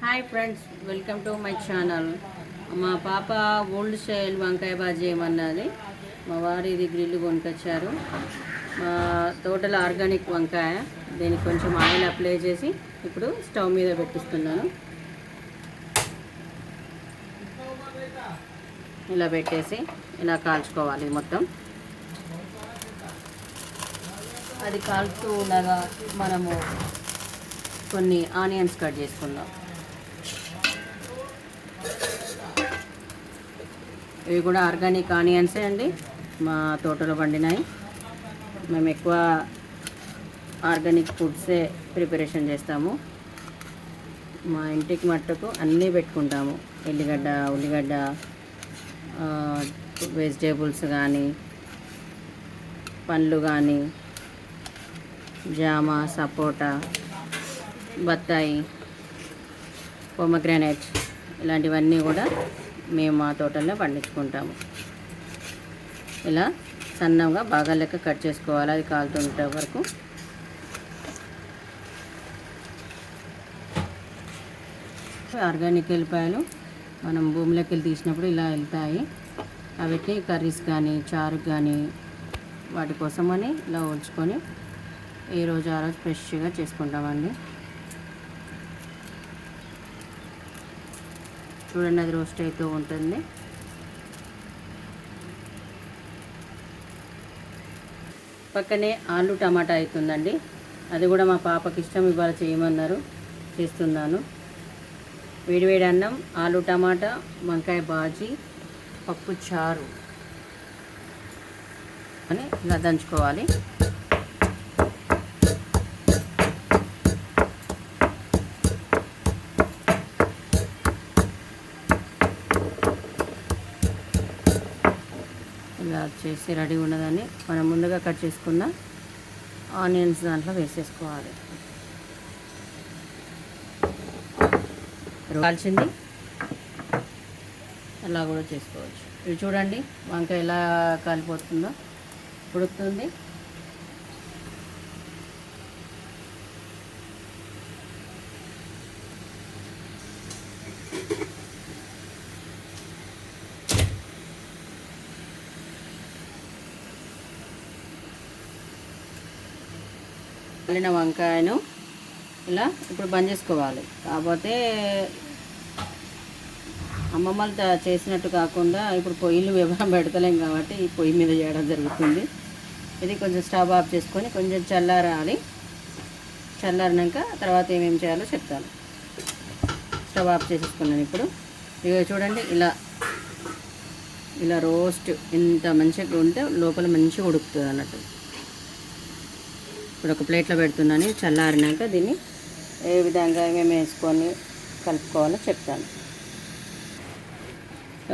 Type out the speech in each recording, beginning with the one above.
Hi friends, welcome to my channel. మా పాప old style వంకాయ బాజీ ఏమన్నది. మా వారు ఇది గ్రిల్ కొనుకొచ్చారు. మా తోటలో ఆర్గానిక్ వంకాయ. దీనికి కొంచెం ఆయిల్ అప్లై చేసి ఇప్పుడు స్టవ్ మీద పెట్టిస్తున్నాను. ఇలా పెట్టేసి ఇలా కాల్చుకోవాలి మొత్తం. అది కాల్చుతూ ఉండగా మనము కొన్ని ఆనియన్స్ కట్ చేసుకుందాం. ఇవి కూడా ఆర్గానిక్ ఆనియన్సే అండి, మా తోటలో పండినాయి. మేము ఎక్కువ ఆర్గానిక్ ఫుడ్సే ప్రిపరేషన్ చేస్తాము. మా ఇంటికి మట్టుకు అన్నీ పెట్టుకుంటాము. ఎల్లిగడ్డ, ఉల్లిగడ్డ, వెజిటేబుల్స్ కానీ, పండ్లు కానీ, జామ, సపోటా, బత్తాయి, పొమగ్రానైట్ ఇలాంటివన్నీ కూడా మేము మా తోటల్లో పండించుకుంటాము. ఇలా సన్నంగా బాగా లెక్క కట్ చేసుకోవాలి. అది కాలుతుంటే వరకు ఆర్గానిక్ ఎల్లిపాయలు మనం భూమిలోకి వెళ్ళి తీసినప్పుడు ఇలా వెళ్తాయి. అవిటిని కర్రీస్ కానీ, చారు కానీ వాటి కోసమని ఇలా ఉంచుకొని ఈ రోజు ఆ రోజు ఫ్రెష్గా చేసుకుంటామండి. చూడండి, అది రోస్ట్ అవుతూ ఉంటుంది. పక్కనే ఆలు టమాటా అవుతుందండి. అది కూడా మా పాపకి ఇష్టం, ఇవాళ చేయమన్నారు, చేస్తున్నాను. వేడివేడి అన్నం, ఆలు టమాటా, వంకాయ బాజీ, పప్పు చారు అని ఇలా దంచుకోవాలి. ఇలా చేసి రెడీ ఉన్నదని మనం ముందుగా కట్ చేసుకున్న ఆనియన్స్ దాంట్లో వేసేసుకోవాలి. కాల్చింది అలా కూడా చేసుకోవచ్చు. ఇది చూడండి, వంకాయ ఎలా కాలిపోతుందో, ఉడుకుతుంది. కాలిన వంకాయను ఇలా ఇప్పుడు బంద్ చేసుకోవాలి. కాకపోతే అమ్మమ్మలు చేసినట్టు కాకుండా ఇప్పుడు పొయ్యిలు వివరం పెడతలేం కాబట్టి ఈ పొయ్యి మీద చేయడం జరుగుతుంది. ఇది కొంచెం స్టవ్ ఆఫ్ చేసుకొని కొంచెం చల్లారాలి. చల్లారినాక తర్వాత ఏమేమి చేయాలో చెప్తాను. స్టవ్ ఆఫ్ చేసేసుకున్నాను. ఇప్పుడు ఇక చూడండి, ఇలా రోస్ట్ ఇంత మంచిగా ఉంటే లోపల మంచిగా ఉడుకుతుంది అన్నట్టు. ఇప్పుడు ఒక ప్లేట్లో పెడుతున్నాను. చల్లారినాక దీన్ని ఏ విధంగా మేము వేసుకొని కలుపుకోవాలో చెప్తాను.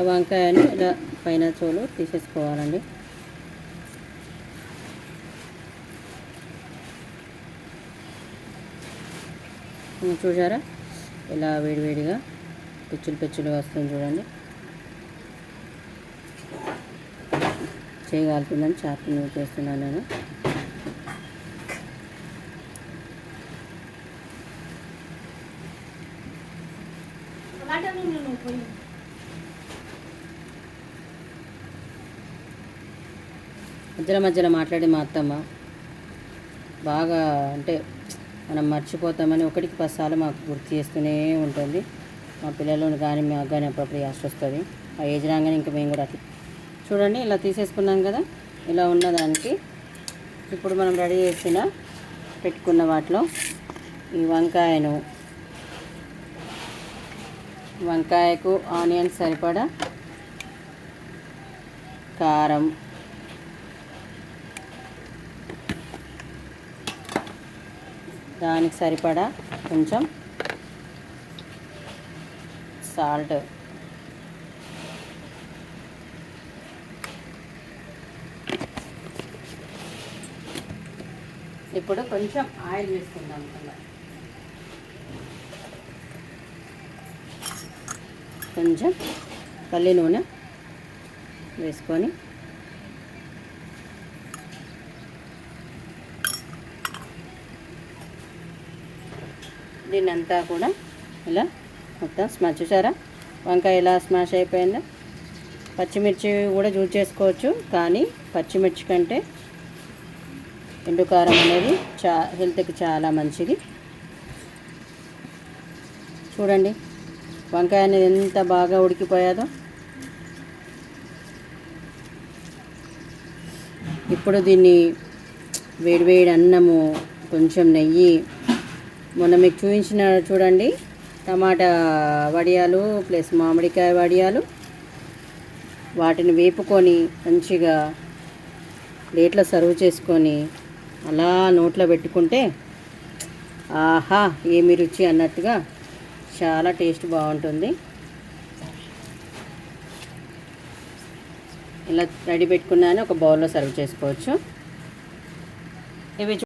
వంకాయని ఇలా పైన తోలు తీసేసుకోవాలండి. చూసారా, ఇలా వేడివేడిగా పెచ్చులు వస్తుంది చూడండి. చేయగలుగుతుందని చాకు చేస్తున్నాను నేను. మధ్యలో మాట్లాడి మా అత్తమ్మ బాగా అంటే మనం మర్చిపోతామని ఒకటికి 10 సార్లు మాకు గుర్తు చేస్తూనే ఉంటుంది. మా పిల్లలను కానీ మాకు కానీ అప్పుడప్పుడు యాస్ట్ వస్తుంది. ఆ ఏజ్ రాగానే ఇంకా మేము కూడా అట్లా చూడండి ఇలా తీసేసుకున్నాం కదా. ఇలా ఉన్నదానికి ఇప్పుడు మనం రెడీ చేసిన పెట్టుకున్న వాటిలో ఈ వంకాయకు ఆనియన్స్ సరిపడా కారం, దానికి సరిపడా కొంచెం సాల్ట్, ఇప్పుడు కొంచెం ఆయిల్ వేసుకుందాం. కొంచెం పల్లి నూనె వేసుకొని దీన్నంతా కూడా ఇలా మొత్తం స్మాష్ చూసారా వంకాయ ఎలా స్మాష్ అయిపోయిందో. పచ్చిమిర్చి కూడా యూజ్ చేసుకోవచ్చు, కానీ పచ్చిమిర్చి కంటే ఎండుకారం అనేది హెల్త్కి చాలా మంచిది. చూడండి వంకాయ అనేది ఎంత బాగా ఉడికిపోయాదో. ఇప్పుడు దీన్ని వేడివేడి అన్నము, కొంచెం నెయ్యి, మొన్న మీకు చూపించిన చూడండి టమాటా వడియాలు ప్లస్ మామిడికాయ వడియాలు, వాటిని వేపుకొని మంచిగా ప్లేట్లో సర్వ్ చేసుకొని అలా నోట్లో పెట్టుకుంటే ఆహా ఏమి రుచి అన్నట్టుగా చాలా టేస్ట్ బాగుంటుంది. ఇలా రెడీ పెట్టుకున్నాను, ఒక బౌల్లో సర్వ్ చేసుకోవచ్చు. ఇవి